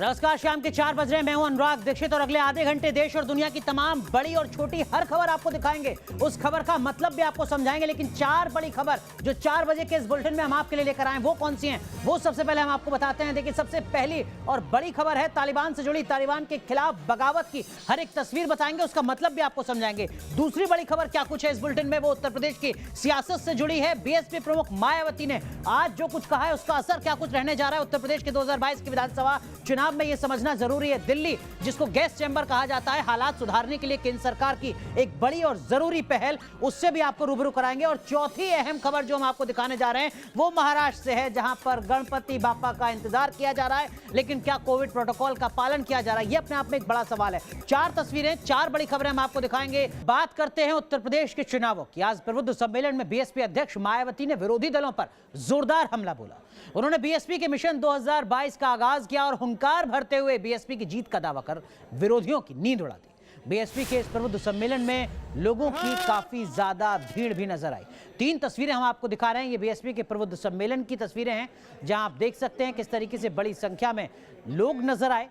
नमस्कार, शाम के 4 बज रहे हैं। मैं हूं अनुराग दीक्षित और अगले आधे घंटे देश और दुनिया की तमाम बड़ी और छोटी हर खबर आपको दिखाएंगे। उस खबर का मतलब भी आपको समझाएंगे, लेकिन 4 बड़ी खबर जो 4 बजे के इस बुलेटिन में हम आपके लिए लेकर आए वो कौन सी हैं, वो सबसे पहले हम आपको बताते हैं। देखिए, सबसे पहली और बड़ी खबर है तालिबान से जुड़ी। तालिबान के खिलाफ बगावत की हर एक तस्वीर बताएंगे, उसका मतलब भी आपको समझाएंगे। दूसरी बड़ी खबर क्या कुछ है इस बुलेटिन में, वो उत्तर प्रदेश की सियासत से जुड़ी है। बीएसपी प्रमुख मायावती ने आज जो कुछ कहा है उसका असर क्या कुछ रहने जा रहा है उत्तर प्रदेश के 2022 के विधानसभा चुनाव में, यह समझना जरूरी है। दिल्ली, जिसको गैस चैंबर कहा जाता है, हालात सुधारने के लिए केंद्र सरकार की एक बड़ी और जरूरी पहल, उससे भी आपको रूबरू कराएंगे। और चौथी अहम खबर जो हम आपको दिखाने जा रहे हैं वो महाराष्ट्र से है, जहां पर गणपति बापा का इंतजार किया जा रहा है, लेकिन क्या कोविड प्रोटोकॉल का पालन किया जा रहा है, यह अपने आप में एक बड़ा सवाल है। 4 तस्वीरें, 4 बड़ी खबरें हम आपको दिखाएंगे। बात करते हैं उत्तर प्रदेश के चुनावों की। आज प्रबुद्ध सम्मेलन में बीएसपी अध्यक्ष मायावती ने विरोधी दलों पर जोरदार हमला बोला। उन्होंने बीएसपी के मिशन 2022 का आगाज किया और हुंकार भरते हुए बीएसपी की जीत का दावा कर विरोधियों की नींद उड़ा दी। बीएसपी के इस प्रबुद्ध सम्मेलन में लोगों की काफी ज्यादा भीड़ भी नजर आई। 3 तस्वीरें हम आपको दिखा रहे हैं। ये बीएसपी के प्रबुद्ध सम्मेलन की तस्वीरें हैं, जहां आप देख सकते हैं किस तरीके से बड़ी संख्या में लोग नजर आए।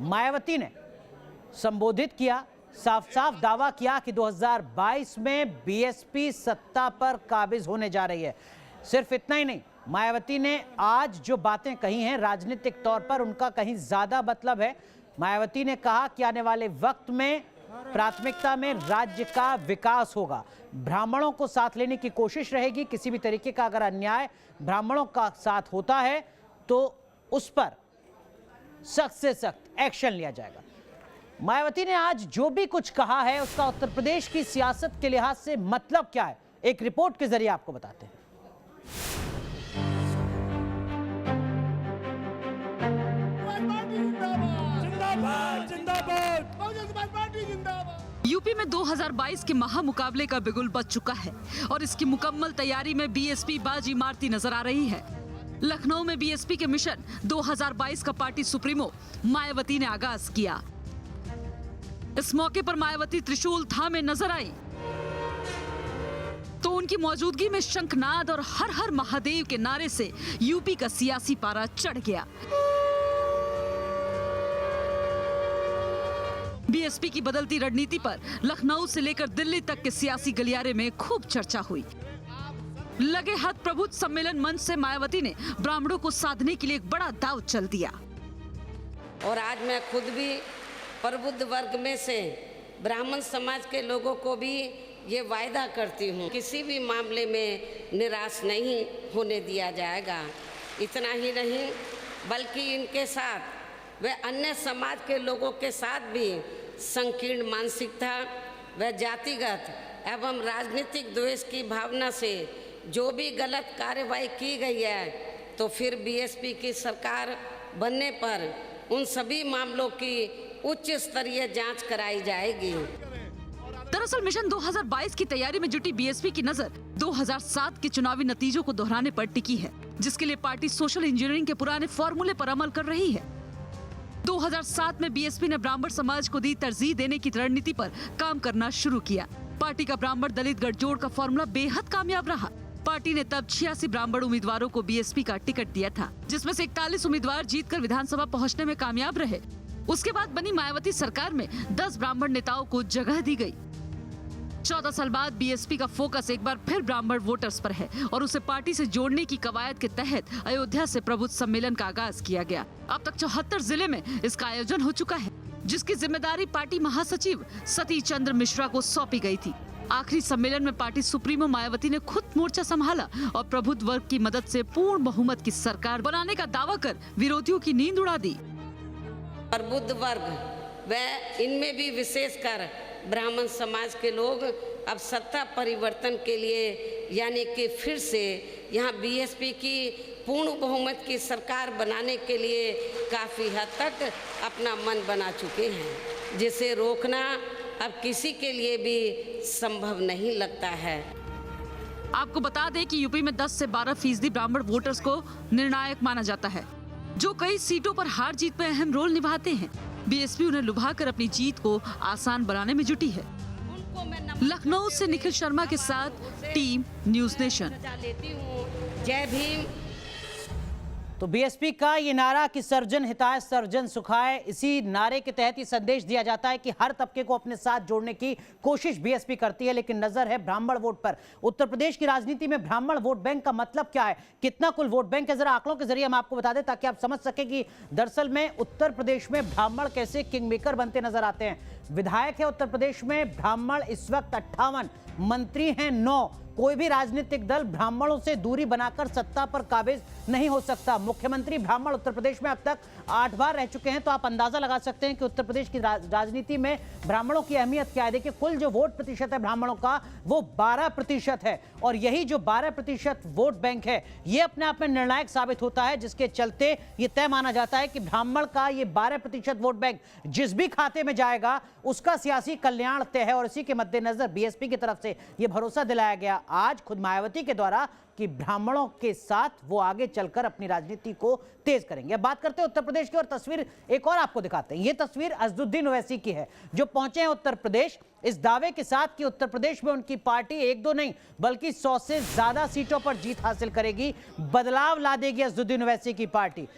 मायावती ने संबोधित किया, साफ साफ दावा किया कि 2022 में बीएसपी सत्ता पर काबिज होने जा रही है। सिर्फ इतना ही नहीं, मायावती ने आज जो बातें कही हैं राजनीतिक तौर पर उनका कहीं ज्यादा मतलब है। मायावती ने कहा कि आने वाले वक्त में प्राथमिकता में राज्य का विकास होगा, ब्राह्मणों को साथ लेने की कोशिश रहेगी। किसी भी तरीके का अगर अन्याय ब्राह्मणों का साथ होता है तो उस पर सख्त से सख्त एक्शन लिया जाएगा। मायावती ने आज जो भी कुछ कहा है उसका उत्तर प्रदेश की सियासत के लिहाज से मतलब क्या है, एक रिपोर्ट के जरिए आपको बताते हैं। यूपी में 2022 के महामुकाबले का बिगुल बज चुका है और इसकी मुकम्मल तैयारी में बीएसपी बाजी मारती नजर आ रही है। लखनऊ में बीएसपी के मिशन 2022 का पार्टी सुप्रीमो मायावती ने आगाज किया। इस मौके पर मायावती त्रिशूल थामे नजर आई तो उनकी मौजूदगी में शंखनाद और हर हर महादेव के नारे से यूपी का सियासी पारा चढ़ गया। बीएसपी की बदलती रणनीति पर लखनऊ से लेकर दिल्ली तक के सियासी गलियारे में खूब चर्चा हुई। लगे हाथ प्रबुद्ध सम्मेलन मंच से मायावती ने ब्राह्मणों को साधने के लिए एक बड़ा दांव चल दिया। और आज मैं खुद भी प्रबुद्ध वर्ग में से ब्राह्मण समाज के लोगों को भी ये वायदा करती हूँ, किसी भी मामले में निराश नहीं होने दिया जाएगा। इतना ही नहीं बल्कि इनके साथ व अन्य समाज के लोगों के साथ भी संकीर्ण मानसिकता व जातिगत एवं राजनीतिक द्वेष की भावना से जो भी गलत कार्रवाई की गई है, तो फिर बीएसपी की सरकार बनने पर उन सभी मामलों की उच्च स्तरीय जांच कराई जाएगी। दरअसल मिशन 2022 की तैयारी में जुटी बीएसपी की नजर 2007 के चुनावी नतीजों को दोहराने पर टिकी है, जिसके लिए पार्टी सोशल इंजीनियरिंग के पुराने फॉर्मूले पर अमल कर रही है। 2007 में बीएसपी ने ब्राह्मण समाज को दी तरजीह देने की रणनीति पर काम करना शुरू किया। पार्टी का ब्राह्मण दलित गठजोड़ का फॉर्मूला बेहद कामयाब रहा। पार्टी ने तब 86 ब्राह्मण उम्मीदवारों को बीएसपी का टिकट दिया था, जिसमें से 41 उम्मीदवार जीतकर विधानसभा पहुंचने में कामयाब रहे। उसके बाद बनी मायावती सरकार में 10 ब्राह्मण नेताओं को जगह दी गई। 14 साल बाद बीएसपी का फोकस एक बार फिर ब्राह्मण वोटर्स पर है और उसे पार्टी से जोड़ने की कवायद के तहत अयोध्या से प्रबुद्ध सम्मेलन का आगाज किया गया। अब तक 74 जिले में इसका आयोजन हो चुका है, जिसकी जिम्मेदारी पार्टी महासचिव सतीश चंद्र मिश्रा को सौंपी गई थी। आखिरी सम्मेलन में पार्टी सुप्रीमो मायावती ने खुद मोर्चा संभाला और प्रबुद्ध वर्ग की मदद से पूर्ण बहुमत की सरकार बनाने का दावा कर विरोधियों की नींद उड़ा दी। प्रबुद्ध वर्ग व इनमें भी विशेषकर ब्राह्मण समाज के लोग अब सत्ता परिवर्तन के लिए यानी कि फिर से यहाँ बीएसपी की पूर्ण बहुमत की सरकार बनाने के लिए काफ़ी हद तक अपना मन बना चुके हैं, जिसे रोकना अब किसी के लिए भी संभव नहीं लगता है। आपको बता दें कि यूपी में 10 से 12% ब्राह्मण वोटर्स को निर्णायक माना जाता है, जो कई सीटों पर हार जीत में अहम रोल निभाते हैं। बीएसपी उन्हें लुभाकर अपनी जीत को आसान बनाने में जुटी है। लखनऊ से निखिल शर्मा के साथ टीम न्यूज़ नेशन। जय भीम। तो बीएसपी का ये नारा कि सर्जन हिताय सर्जन सुखाय, इसी नारे के तहत ये संदेश दिया जाता है कि हर तबके को अपने साथ जोड़ने की कोशिश बीएसपी करती है। लेकिन नजर है ब्राह्मण वोट पर। उत्तर प्रदेश की राजनीति में ब्राह्मण वोट बैंक का मतलब क्या है, कितना कुल वोट बैंक है, जरा आंकड़ों के जरिए हम आपको बता दें ताकि आप समझ सके कि दरअसल में उत्तर प्रदेश में ब्राह्मण कैसे किंग मेकर बनते नजर आते हैं। विधायक है उत्तर प्रदेश में ब्राह्मण इस वक्त 58, मंत्री हैं 9। कोई भी राजनीतिक दल ब्राह्मणों से दूरी बनाकर सत्ता पर काबिज नहीं हो सकता। मुख्यमंत्री ब्राह्मण उत्तर प्रदेश में अब तक 8 बार रह चुके हैं, तो आप अंदाजा लगा सकते हैं कि उत्तर प्रदेश की राजनीति में ब्राह्मणों की अहमियत क्या है। देखिए, कुल जो वोट प्रतिशत है ब्राह्मणों का वो 12% है, और यही जो 12% वोट बैंक है ये अपने आप में निर्णायक साबित होता है, जिसके चलते ये तय माना जाता है कि ब्राह्मण का ये 12% वोट बैंक जिस भी खाते में जाएगा उसका सियासी कल्याण तय है। और इसी के मद्देनजर बीएसपी की तरफ से यह भरोसा दिलाया गया आज खुद मायावती के द्वारा कि ब्राह्मणों के साथ वो आगे चलकर अपनी राजनीति को तेज करेंगे। अब बात करते हैं उत्तर प्रदेश की, और तस्वीर एक और आपको दिखाते हैं। ये तस्वीर असदुद्दीन ओवैसी की है, जो पहुंचे हैं उत्तर प्रदेश इस दावे के साथ कि उत्तर प्रदेश में उनकी पार्टी 1-2 नहीं बल्कि 100 से ज्यादा सीटों पर जीत हासिल करेगी, बदलाव ला देगी असदुद्दीन ओवैसी की पार्टी।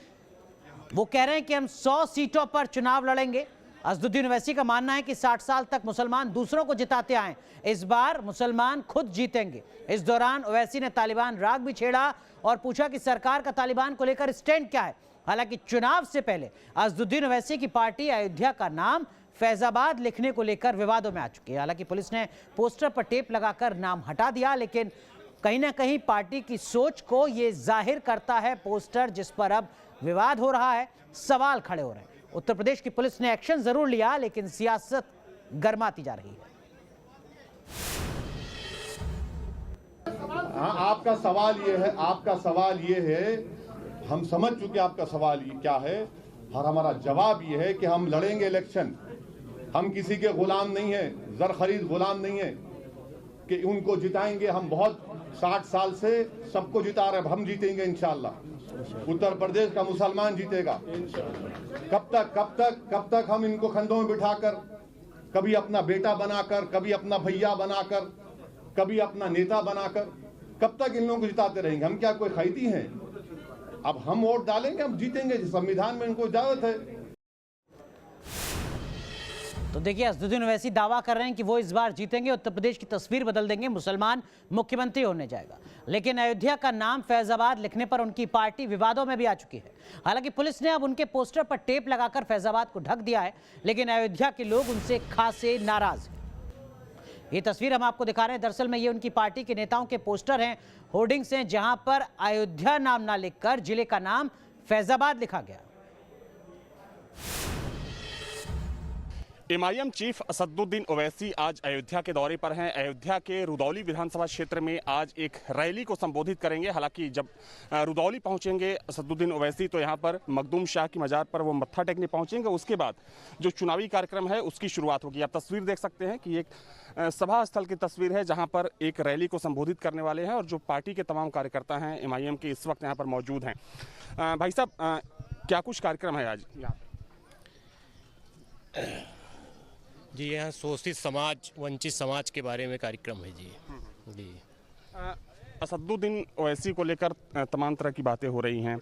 वो कह रहे हैं कि हम 100 सीटों पर चुनाव लड़ेंगे। असदुद्दीन ओवैसी का मानना है कि 60 साल तक मुसलमान दूसरों को जिताते आए, इस बार मुसलमान खुद जीतेंगे। इस दौरान ओवैसी ने तालिबान राग भी छेड़ा और पूछा कि सरकार का तालिबान को लेकर स्टैंड क्या है। हालांकि चुनाव से पहले असदुद्दीन ओवैसी की पार्टी अयोध्या का नाम फैजाबाद लिखने को लेकर विवादों में आ चुकी है। हालांकि पुलिस ने पोस्टर पर टेप लगाकर नाम हटा दिया, लेकिन कहीं ना कहीं पार्टी की सोच को यह जाहिर करता है पोस्टर, जिस पर अब विवाद हो रहा है, सवाल खड़े हो रहे हैं। उत्तर प्रदेश की पुलिस ने एक्शन जरूर लिया, लेकिन सियासत गर्माती जा रही है। हाँ, आपका सवाल ये है, हम समझ चुके आपका सवाल ये क्या है, और हमारा जवाब ये है कि हम लड़ेंगे इलेक्शन। हम किसी के गुलाम नहीं है, जर खरीद गुलाम नहीं है कि उनको जिताएंगे। हम बहुत 60 साल से सबको जिता रहे, हम जीतेंगे इंशाअल्लाह। उत्तर प्रदेश का मुसलमान जीतेगा। कब तक हम इनको कंधों में बिठाकर, कभी अपना बेटा बनाकर, कभी अपना भैया बनाकर, कभी अपना नेता बनाकर, कब तक इन लोगों को जिताते रहेंगे? हम क्या कोई खैदी हैं? अब हम वोट डालेंगे, हम जीतेंगे। संविधान में इनको इजाजत है। तो देखिए, असदुद्दीन ओवैसी दावा कर रहे हैं कि वो इस बार जीतेंगे, उत्तर प्रदेश की तस्वीर बदल देंगे, मुसलमान मुख्यमंत्री होने जाएगा। लेकिन अयोध्या का नाम फैजाबाद लिखने पर उनकी पार्टी विवादों में भी आ चुकी है। हालांकि पुलिस ने अब उनके पोस्टर पर टेप लगाकर फैजाबाद को ढक दिया है, लेकिन अयोध्या के लोग उनसे खासे नाराज हैं। ये तस्वीर हम आपको दिखा रहे हैं, दरअसल में ये उनकी पार्टी के नेताओं के पोस्टर हैं, होर्डिंग्स हैं, जहां पर अयोध्या नाम ना लिखकर जिले का नाम फैजाबाद लिखा गया। एमआईएम चीफ असदुद्दीन ओवैसी आज अयोध्या के दौरे पर हैं। अयोध्या के रुदौली विधानसभा क्षेत्र में आज एक रैली को संबोधित करेंगे। हालांकि जब रुदौली पहुंचेंगे असदुद्दीन ओवैसी तो यहां पर मखदूम शाह की मजार पर वो मत्था टेकने पहुंचेंगे। उसके बाद जो चुनावी कार्यक्रम है उसकी शुरुआत होगी। आप तस्वीर देख सकते हैं कि एक सभा स्थल की तस्वीर है, जहां पर एक रैली को संबोधित करने वाले हैं, और जो पार्टी के तमाम कार्यकर्ता हैं एमआईएम के इस वक्त यहाँ पर मौजूद हैं। भाई साहब, क्या कुछ कार्यक्रम है आज यहाँ? जी, यहाँ शोषित समाज, वंचित समाज के बारे में कार्यक्रम है जी। असदुद्दीन ओवैसी को लेकर तमाम तरह की बातें हो रही हैं।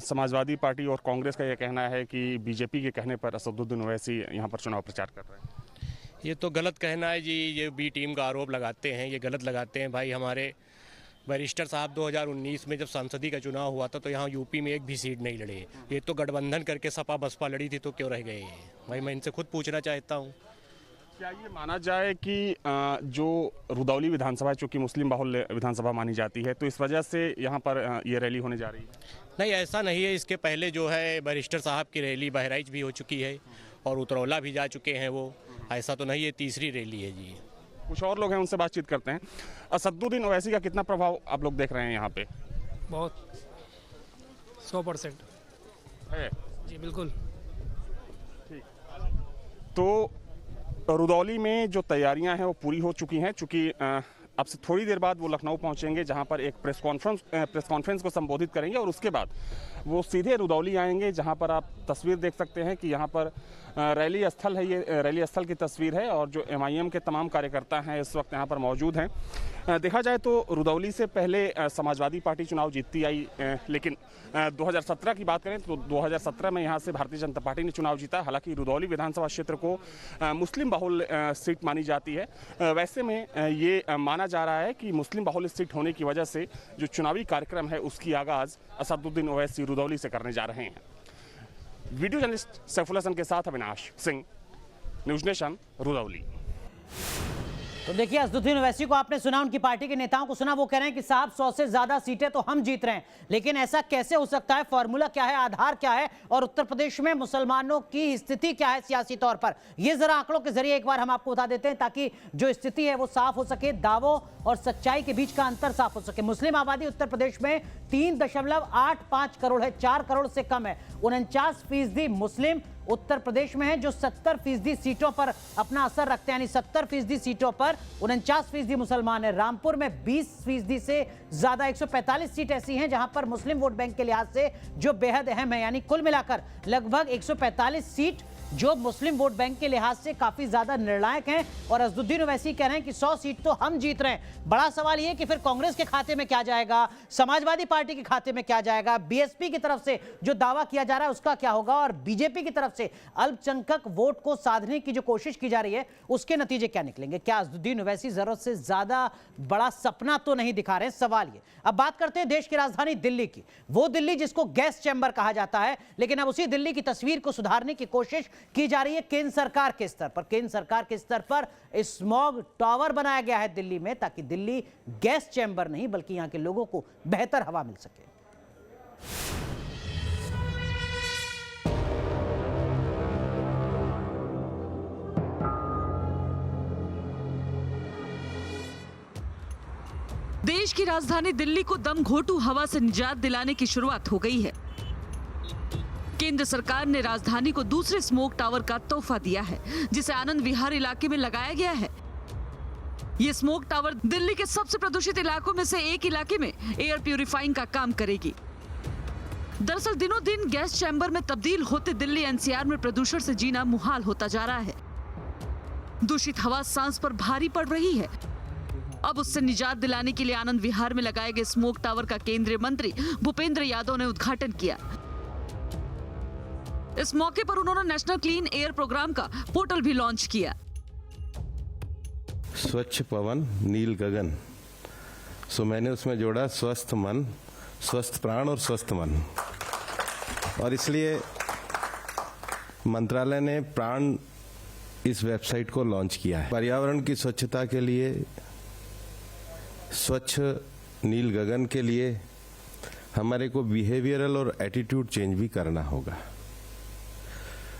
समाजवादी पार्टी और कांग्रेस का यह कहना है कि बीजेपी के कहने पर असदुद्दीन ओवैसी यहाँ पर चुनाव प्रचार कर रहे हैं। ये तो गलत कहना है जी। ये बी टीम का आरोप लगाते हैं, ये गलत लगाते हैं। भाई, हमारे बैरिस्टर साहब 2019 में जब सांसदी का चुनाव हुआ था तो यहाँ यूपी में एक भी सीट नहीं लड़े। ये तो गठबंधन करके सपा बसपा लड़ी थी, तो क्यों रह गए? भाई, मैं इनसे खुद पूछना चाहता हूँ। क्या ये माना जाए कि जो रुदौली विधानसभा चूँकि मुस्लिम बाहुल्य विधानसभा मानी जाती है, तो इस वजह से यहाँ पर ये रैली होने जा रही है? नहीं, ऐसा नहीं है। इसके पहले जो है बैरिस्टर साहब की रैली बहराइच भी हो चुकी है और उतरौला भी जा चुके हैं वो। ऐसा तो नहीं, ये तीसरी रैली है जी। कुछ और लोग हैं, उनसे बातचीत करते हैं। असदुद्दीन ओवैसी का कितना प्रभाव आप लोग देख रहे हैं यहाँ पे? बहुत, 100% है जी, बिल्कुल। ठीक। तो रुदौली में जो तैयारियां हैं वो पूरी हो चुकी हैं। चूँकि अब से थोड़ी देर बाद वो लखनऊ पहुंचेंगे, जहां पर एक प्रेस कॉन्फ्रेंस को संबोधित करेंगे, और उसके बाद वो सीधे रुदौली आएंगे, जहां पर आप तस्वीर देख सकते हैं कि यहां पर रैली स्थल है। ये रैली स्थल की तस्वीर है, और जो एमआईएम के तमाम कार्यकर्ता हैं इस वक्त यहां पर मौजूद हैं। देखा जाए तो रुदौली से पहले समाजवादी पार्टी चुनाव जीतती आई, लेकिन 2017 की बात करें तो 2017 में यहाँ से भारतीय जनता पार्टी ने चुनाव जीता। हालांकि रुदौली विधानसभा क्षेत्र को मुस्लिम बहुल सीट मानी जाती है। वैसे में ये माना जा रहा है कि मुस्लिम बहुल सीट होने की वजह से जो चुनावी कार्यक्रम है उसकी आगाज़ असदुद्दीन ओवैसी रुदौली से करने जा रहे हैं। वीडियो जर्नलिस्ट सैफुल हसन के साथ अविनाश सिंह, न्यूज़ नेशन, रुदौली। तो देखिए, असदुद्दीन ओवैसी को आपने सुना, उनकी पार्टी के नेताओं को सुना। वो कह रहे हैं कि साहब 100 से ज्यादा सीटें तो हम जीत रहे हैं, लेकिन ऐसा कैसे हो सकता है? फॉर्मूला क्या है, आधार क्या है, और उत्तर प्रदेश में मुसलमानों की स्थिति क्या है सियासी तौर पर? ये जरा आंकड़ों के जरिए एक बार हम आपको बता देते हैं ताकि जो स्थिति है वो साफ हो सके, दावों और सच्चाई के बीच का अंतर साफ हो सके। मुस्लिम आबादी उत्तर प्रदेश में 3.85 करोड़ है, 4 करोड़ से कम है। 49% मुस्लिम उत्तर प्रदेश में है, जो 70% सीटों पर अपना असर रखते हैं, यानी 70% सीटों पर 49% मुसलमान है। रामपुर में 20% से ज्यादा 145 सीट ऐसी हैं जहां पर मुस्लिम वोट बैंक के लिहाज से जो बेहद अहम है, यानी कुल मिलाकर लगभग 145 सीट जो मुस्लिम वोट बैंक के लिहाज से काफी ज्यादा निर्णायक हैं। और असदुद्दीन ओवैसी कह रहे हैं कि 100 सीट तो हम जीत रहे हैं। बड़ा सवाल यह कि फिर कांग्रेस के खाते में क्या जाएगा, समाजवादी पार्टी के खाते में क्या जाएगा, बीएसपी की तरफ से जो दावा किया जा रहा है उसका क्या होगा, और बीजेपी की तरफ से अल्पसंख्यक वोट को साधने की जो कोशिश की जा रही है उसके नतीजे क्या निकलेंगे? क्या असदुद्दीन ओवैसी जरूरत से ज्यादा बड़ा सपना तो नहीं दिखा रहे? सवाल ये। अब बात करते हैं देश की राजधानी दिल्ली की, वो दिल्ली जिसको गैस चैम्बर कहा जाता है, लेकिन अब उसी दिल्ली की तस्वीर को सुधारने की कोशिश की जा रही है केंद्र सरकार के स्तर पर। केंद्र सरकार के स्तर पर स्मॉग टावर बनाया गया है दिल्ली में, ताकि दिल्ली गैस चैम्बर नहीं बल्कि यहां के लोगों को बेहतर हवा मिल सके। देश की राजधानी दिल्ली को दम घोटू हवा से निजात दिलाने की शुरुआत हो गई है। केंद्र सरकार ने राजधानी को दूसरे स्मोक टावर का तोहफा दिया है, जिसे आनंद विहार इलाके में लगाया गया है। यह स्मोक टावर दिल्ली के सबसे प्रदूषित इलाकों में से एक इलाके में एयर प्यूरिफाइंग का काम करेगी। दरअसल दिनों दिन गैस चैम्बर में तब्दील होते दिल्ली एनसीआर में प्रदूषण से जीना मुहाल होता जा रहा है। दूषित हवा सांस पर भारी पड़ रही है। अब उससे निजात दिलाने के लिए आनंद विहार में लगाए गए स्मोक टावर का केंद्रीय मंत्री भूपेंद्र यादव ने उद्घाटन किया। इस मौके पर उन्होंने नेशनल क्लीन एयर प्रोग्राम का पोर्टल भी लॉन्च किया। स्वच्छ पवन नील गगन, सो मैंने उसमें जोड़ा स्वस्थ मन, स्वस्थ प्राण और स्वस्थ मन, और इसलिए मंत्रालय ने प्राण इस वेबसाइट को लॉन्च किया है। पर्यावरण की स्वच्छता के लिए, स्वच्छ नील गगन के लिए हमारे को बिहेवियरल और एटीट्यूड चेंज भी करना होगा।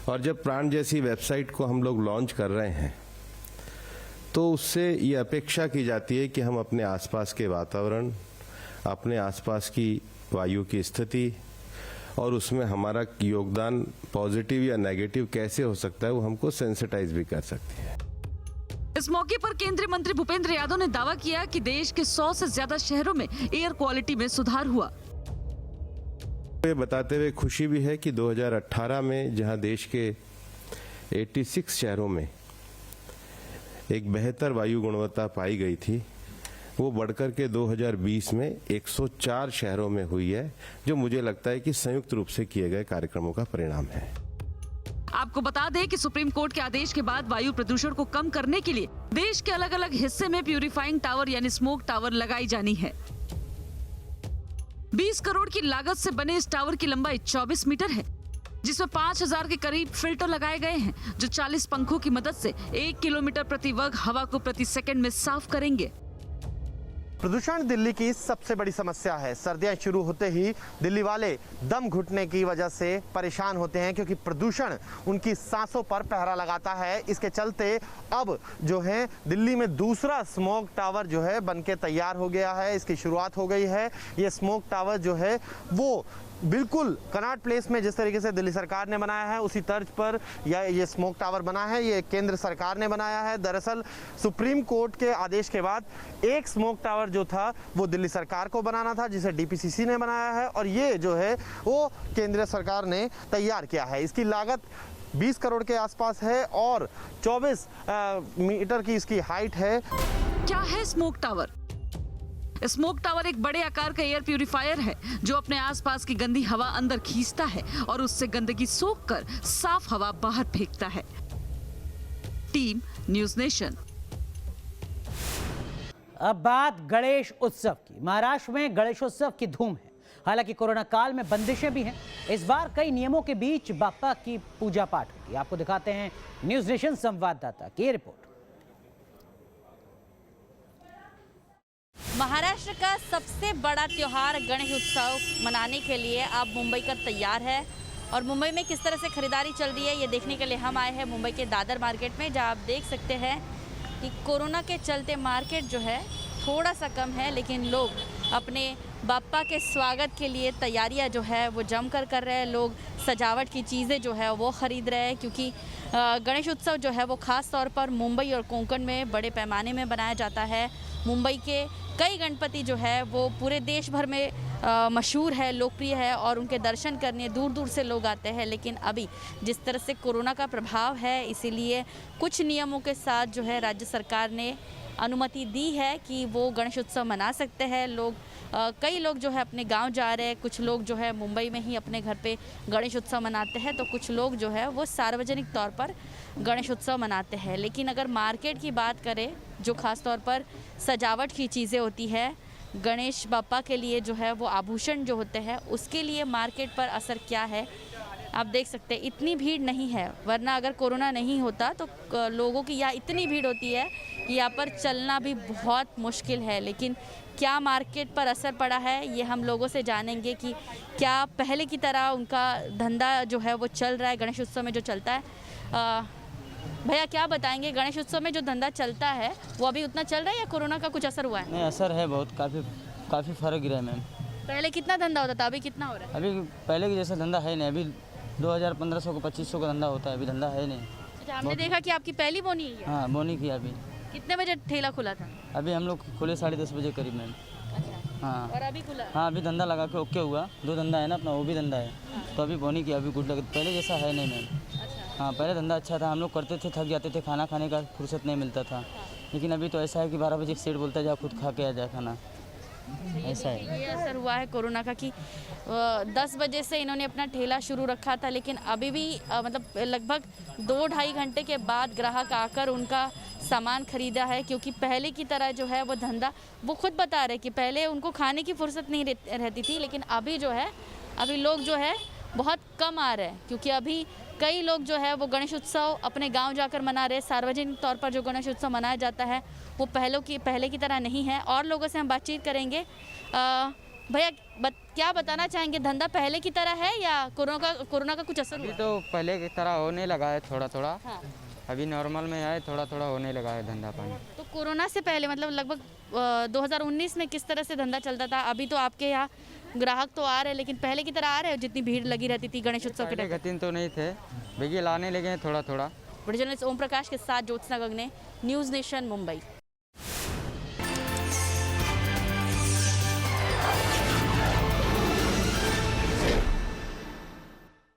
और जब प्राण जैसी वेबसाइट को हम लोग लॉन्च कर रहे हैं तो उससे ये अपेक्षा की जाती है कि हम अपने आसपास के वातावरण, अपने आसपास की वायु की स्थिति और उसमें हमारा योगदान पॉजिटिव या नेगेटिव कैसे हो सकता है वो हमको सेंसिटाइज भी कर सकती है। इस मौके पर केंद्रीय मंत्री भूपेंद्र यादव ने दावा किया कि देश के 100 से ज्यादा शहरों में एयर क्वालिटी में सुधार हुआ। ये बताते हुए खुशी भी है कि 2018 में जहां देश के 86 शहरों में एक बेहतर वायु गुणवत्ता पाई गई थी, वो बढ़कर के 2020 में 104 शहरों में हुई है, जो मुझे लगता है कि संयुक्त रूप से किए गए कार्यक्रमों का परिणाम है। आपको बता दें कि सुप्रीम कोर्ट के आदेश के बाद वायु प्रदूषण को कम करने के लिए देश के अलग अलग हिस्से में प्यूरिफाइंग टावर यानी स्मोक टावर लगाई जानी है। 20 करोड़ की लागत से बने इस टावर की लंबाई 24 मीटर है, जिसमें 5000 के करीब फिल्टर लगाए गए हैं, जो 40 पंखों की मदद से 1 किलोमीटर प्रति वर्ग हवा को प्रति सेकंड में साफ करेंगे। प्रदूषण दिल्ली की सबसे बड़ी समस्या है। सर्दियां शुरू होते ही दिल्ली वाले दम घुटने की वजह से परेशान होते हैं, क्योंकि प्रदूषण उनकी सांसों पर पहरा लगाता है। इसके चलते अब जो है दिल्ली में दूसरा स्मोक टावर जो है बनके तैयार हो गया है, इसकी शुरुआत हो गई है। ये स्मोक टावर जो है वो बिल्कुल कनॉट प्लेस में जिस तरीके से दिल्ली सरकार ने बनाया है उसी तर्ज पर ये स्मोक टावर बना है। ये केंद्र सरकार ने बनाया है। दरअसल सुप्रीम कोर्ट के आदेश के बाद एक स्मोक टावर जो था वो दिल्ली सरकार को बनाना था, जिसे डीपीसीसी ने बनाया है, और ये जो है वो केंद्र सरकार ने तैयार किया है। इसकी लागत 20 करोड़ के आसपास है और 24 मीटर की इसकी हाइट है। क्या है स्मोक टावर? स्मोक टावर एक बड़े आकार का एयर प्यूरिफायर है जो अपने आसपास की गंदी हवा अंदर खींचता है और उससे गंदगी सोखकर साफ हवा बाहर फेंकता है। Team news nation. अब बात गणेश उत्सव की। महाराष्ट्र में गणेशोत्सव की धूम है। हालांकि कोरोना काल में बंदिशें भी हैं। इस बार कई नियमों के बीच बाप्पा की पूजा पाठ होगी। आपको दिखाते हैं न्यूज़ नेशन संवाददाता की रिपोर्ट। महाराष्ट्र का सबसे बड़ा त्योहार गणेश उत्सव मनाने के लिए अब मुंबई का तैयार है और मुंबई में किस तरह से खरीदारी चल रही है ये देखने के लिए हम आए हैं मुंबई के दादर मार्केट में, जहां आप देख सकते हैं कि कोरोना के चलते मार्केट जो है थोड़ा सा कम है, लेकिन लोग अपने बाप्पा के स्वागत के लिए तैयारियां जो है वो जमकर कर रहे हैं। लोग सजावट की चीज़ें जो है वो ख़रीद रहे हैं क्योंकि गणेश उत्सव जो है वो ख़ास तौर पर मुंबई और कोंकण में बड़े पैमाने में बनाया जाता है। मुंबई के कई गणपति जो है वो पूरे देश भर में मशहूर है, लोकप्रिय है और उनके दर्शन करने दूर दूर से लोग आते हैं। लेकिन अभी जिस तरह से कोरोना का प्रभाव है, इसीलिए कुछ नियमों के साथ जो है राज्य सरकार ने अनुमति दी है कि वो गणेश उत्सव मना सकते हैं। कई लोग जो है अपने गांव जा रहे हैं, कुछ लोग जो है मुंबई में ही अपने घर पे गणेश उत्सव मनाते हैं, तो कुछ लोग जो है वो सार्वजनिक तौर पर गणेश उत्सव मनाते हैं। लेकिन अगर मार्केट की बात करें, जो ख़ास तौर पर सजावट की चीज़ें होती है, गणेश बाप्पा के लिए जो है वो आभूषण जो होते हैं, उसके लिए मार्केट पर असर क्या है आप देख सकते हैं। इतनी भीड़ नहीं है, वरना अगर कोरोना नहीं होता तो लोगों की यहाँ इतनी भीड़ होती है कि यहाँ पर चलना भी बहुत मुश्किल है। लेकिन क्या मार्केट पर असर पड़ा है ये हम लोगों से जानेंगे कि क्या पहले की तरह उनका धंधा जो है वो चल रहा है गणेश उत्सव में जो चलता है। भैया क्या बताएंगे, गणेश उत्सव में जो धंधा चलता है वो अभी उतना चल रहा है या कोरोना का कुछ असर हुआ है? नहीं, असर है बहुत, काफ़ी फ़र्क गिरा है मैम। पहले कितना धंधा होता था, अभी कितना हो रहा है? अभी पहले के जैसा धंधा है नहीं। अभी 2000-1500 को 2500 का धंधा होता है, अभी धंधा है नहीं। अच्छा, हमने देखा कि आपकी पहली बोनी है। हाँ, बोनी की। अभी कितने बजे ठेला खुला था? अभी हम लोग खुले 10:30 बजे करीब मैम। अच्छा। हाँ, और अभी खुला? हाँ, अभी धंधा लगा के ओके हुआ। 2 धंधा है ना अपना, वो भी धंधा है। तो अभी बोनी की, अभी गुड लगे। पहले जैसा है नहीं मैम। हाँ, पहले धंधा अच्छा था, हम लोग करते थे, थक जाते थे, खाना खाने का फुर्सत नहीं मिलता था। लेकिन अभी तो ऐसा है कि 12 बजे एक सेट बोलता है जा खुद खा के आ जाए खाना, ऐसा है। ये असर हुआ है कोरोना का कि 10 बजे से इन्होंने अपना ठेला शुरू रखा था, लेकिन अभी भी मतलब लगभग 2-2.5 घंटे के बाद ग्राहक आकर उनका सामान खरीदा है। क्योंकि पहले की तरह जो है वो धंधा, वो खुद बता रहे कि पहले उनको खाने की फुर्सत नहीं रहती थी, लेकिन अभी जो है अभी लोग जो है बहुत कम आ रहे हैं। क्योंकि अभी कई लोग जो है वो गणेश उत्सव अपने गांव जाकर मना रहे हैं। सार्वजनिक तौर पर जो गणेश उत्सव मनाया जाता है वो पहले की तरह नहीं है। और लोगों से हम बातचीत करेंगे। भैया क्या बताना चाहेंगे, धंधा पहले की तरह है या कोरोना का कुछ असर हुआ? अभी तो पहले की तरह होने लगा है थोड़ा। हाँ। अभी नॉर्मल में आए, थोड़ा होने लगा है धंधा पानी। तो कोरोना से पहले मतलब लगभग 2019 में किस तरह से धंधा चलता था? अभी तो आपके यहाँ ग्राहक तो आ रहे हैं, लेकिन पहले की तरह आ रहे हैं जितनी भीड़ लगी रहती थी गणेश उत्सव के टाइम? गतिन तो नहीं थे भैया, लाने लगे हैं थोड़ा। जर्नलिस्ट ओम प्रकाश के साथ ज्योत्सना गगने, न्यूज़ नेशन मुंबई।